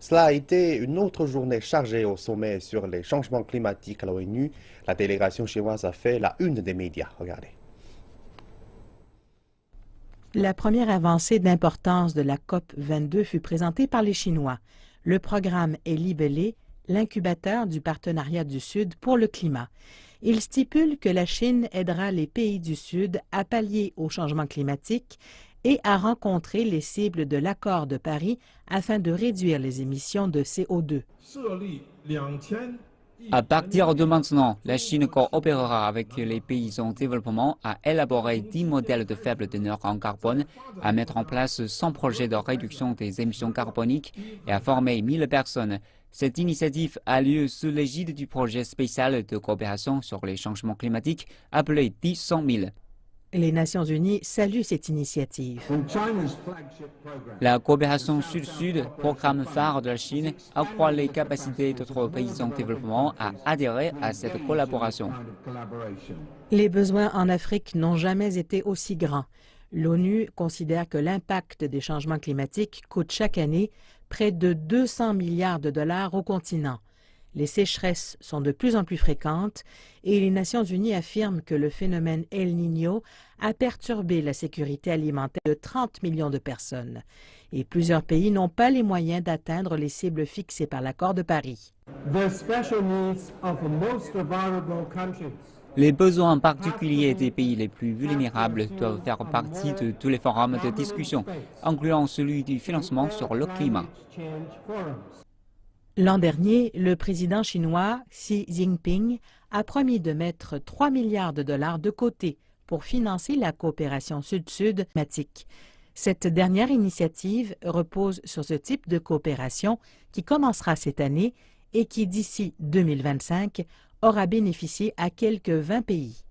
Cela a été une autre journée chargée au sommet sur les changements climatiques à l'ONU. La délégation chinoise a fait la une des médias. Regardez. La première avancée d'importance de la COP 22 fut présentée par les Chinois. Le programme est libellé l'incubateur du partenariat du Sud pour le climat. Il stipule que la Chine aidera les pays du Sud à pallier au changement climatique et à rencontrer les cibles de l'accord de Paris afin de réduire les émissions de CO2. À partir de maintenant, la Chine coopérera avec les pays en développement à élaborer 10 modèles de faible teneur en carbone, à mettre en place 100 projets de réduction des émissions carboniques et à former 1000 personnes. Cette initiative a lieu sous l'égide du projet spécial de coopération sur les changements climatiques appelé 100 000. Les Nations unies saluent cette initiative. La coopération Sud-Sud, programme phare de la Chine, accroît les capacités d'autres pays en développement à adhérer à cette collaboration. Les besoins en Afrique n'ont jamais été aussi grands. L'ONU considère que l'impact des changements climatiques coûte chaque année près de 200 milliards de dollars au continent. Les sécheresses sont de plus en plus fréquentes et les Nations unies affirment que le phénomène El Niño a perturbé la sécurité alimentaire de 30 millions de personnes. Et plusieurs pays n'ont pas les moyens d'atteindre les cibles fixées par l'accord de Paris. Les besoins particuliers des pays les plus vulnérables doivent faire partie de tous les forums de discussion, incluant celui du financement sur le climat. L'an dernier, le président chinois Xi Jinping a promis de mettre 3 milliards de dollars de côté pour financer la coopération Sud-Sud climatique. Cette dernière initiative repose sur ce type de coopération qui commencera cette année et qui, d'ici 2025, aura bénéficié à quelques 20 pays.